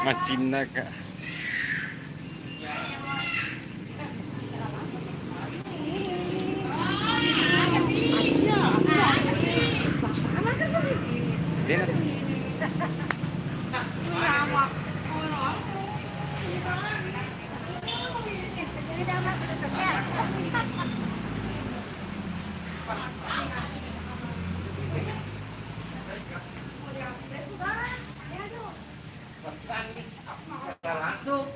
Macina kak. Dia langsung.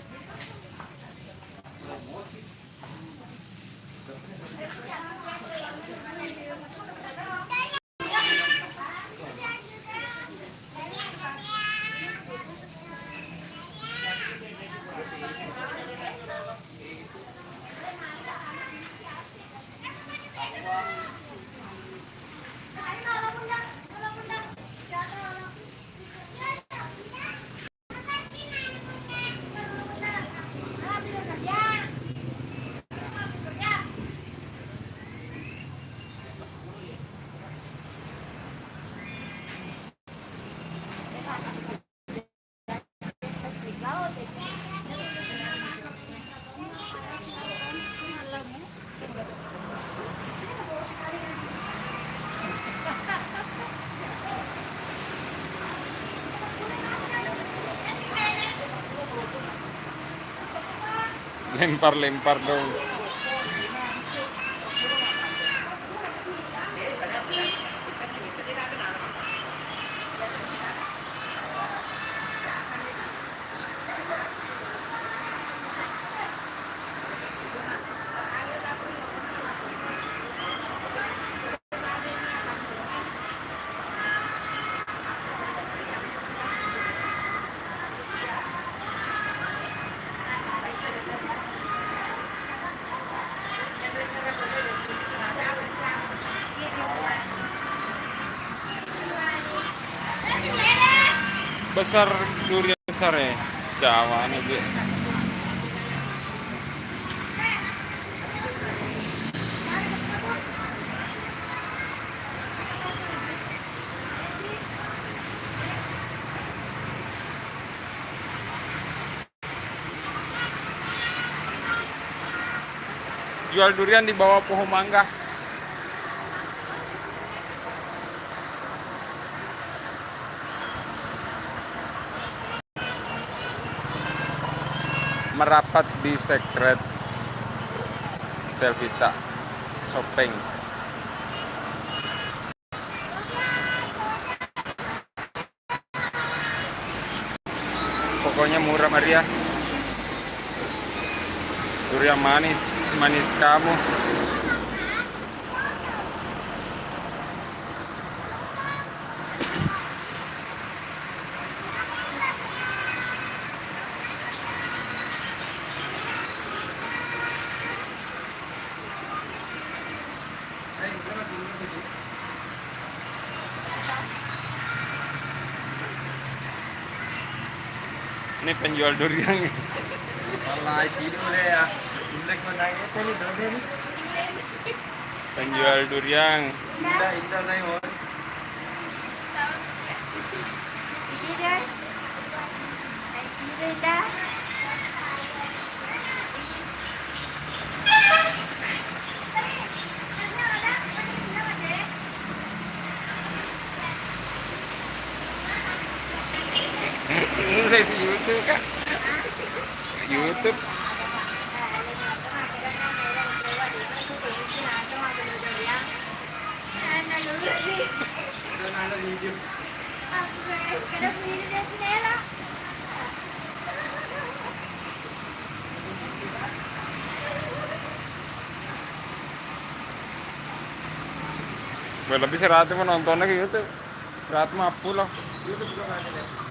lempar-lempar dong. Besar, durian besar ya, Jawa nih Bu. Jual durian di bawah pohon mangga. Merapat di Secret Selvita Shopping. Pokoknya murah meriah. Durian manis, manis kamu. Ini penjual durian. Penjual durian. YouTube kak. YouTube. Lebih 100 menontonnya ke YouTube. 150 lah. YouTube juga nggak ada.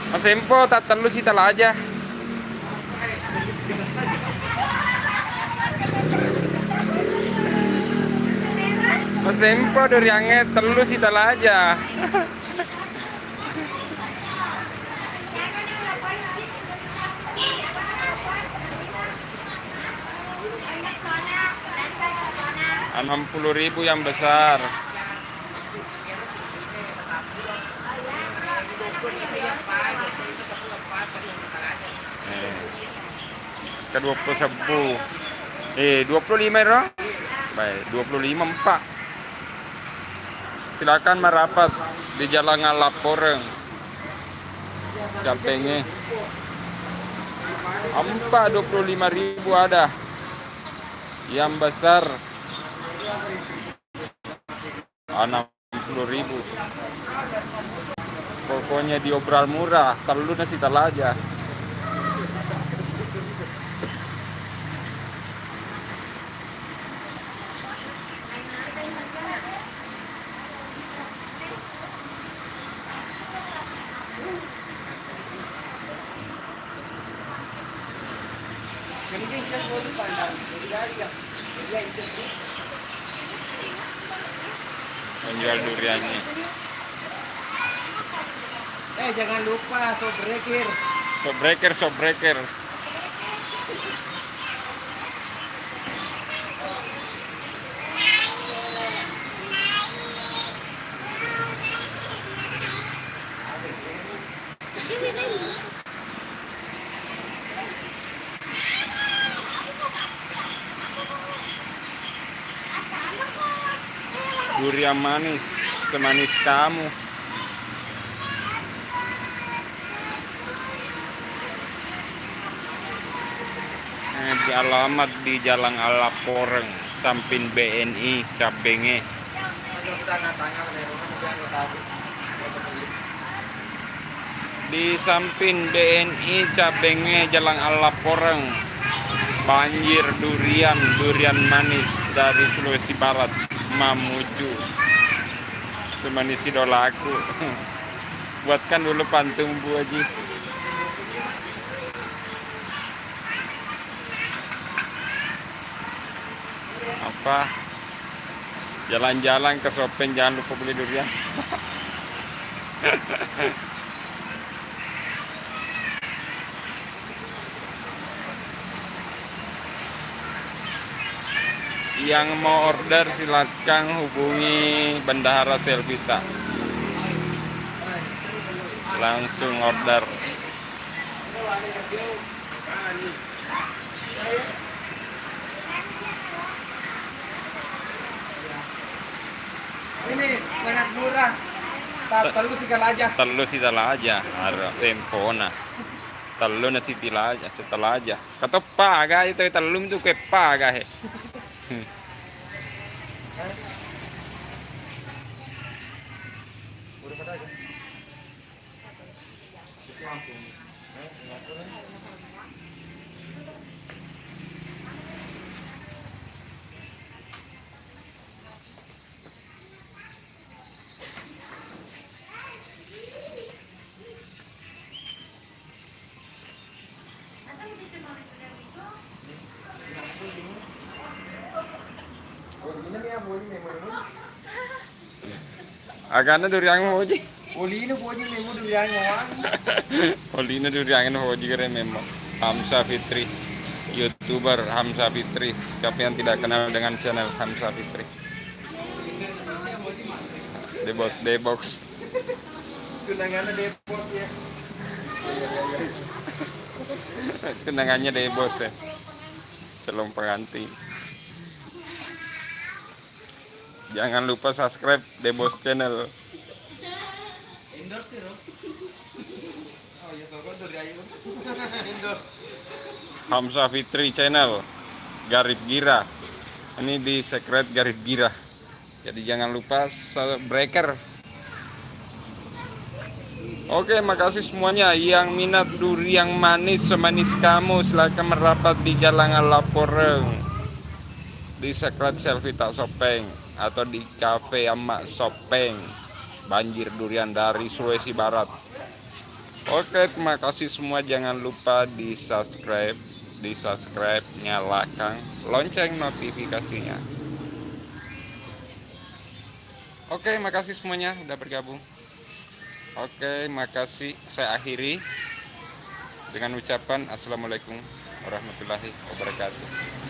Mas Empo tak telus sih aja. Mas Empo duriannya telus sih aja. 60.000 yang besar. Ke 20 sebu. 25 ya. Baik, 25 Pak. Silakan merapat di Jalan Ngalaporeng. Capengnya. 25.000 ada. Yang besar 60.000. Pokoknya diobral murah, telur nasi Talaja. Menjual duriannya. Jangan lupa sobreker. Sobreker. Durian manis, semanis kamu. Di alamat di Jalan Ngalaporeng, samping BNI Cabenge. Di samping BNI Cabenge Jalan Ngalaporeng, banjir durian manis dari Sulawesi Barat, Mamuju, semanis idolaku. Buatkan dulu pantun Bu Haji. Apa? Jalan-jalan ke Sopeng, jangan lupa beli durian. Yang mau order silakan hubungi Bendahara Selvita. Langsung order. Ini sangat murah. Telur si Talaja. Harus tempona. Telur nasi Talaja, setelaja. Kata paga itu telur itu ke paga he. Agana durian hoji. Olino poji memo durian ngawang. Olina durian hoji keren memang. Hamsa Fitri, YouTuber Hamsa Fitri. Siapa yang tidak kenal dengan channel Hamsa Fitri? Debox. Tunangannya Depok ya. Tunangannya Debos ya. Calon pengantin. Jangan lupa subscribe Debos channel. Endorse ya, oh ya sobat durian itu. Endorse. Hamsa Fitri channel. Garip Gira. Ini di secret Garip Gira. Jadi jangan lupa subscribe. Oke, makasih semuanya yang minat durian manis semanis kamu, silakan merapat di Jalan Ngalaporeng di Secret Selvita Sopeng atau di Cafe Amak Sopeng. Banjir durian dari Sulawesi Barat. Oke, terima kasih semua, jangan lupa di subscribe, nyalakan lonceng notifikasinya. Oke, makasih semuanya udah bergabung. Oke, makasih. Saya akhiri dengan ucapan Assalamualaikum warahmatullahi wabarakatuh.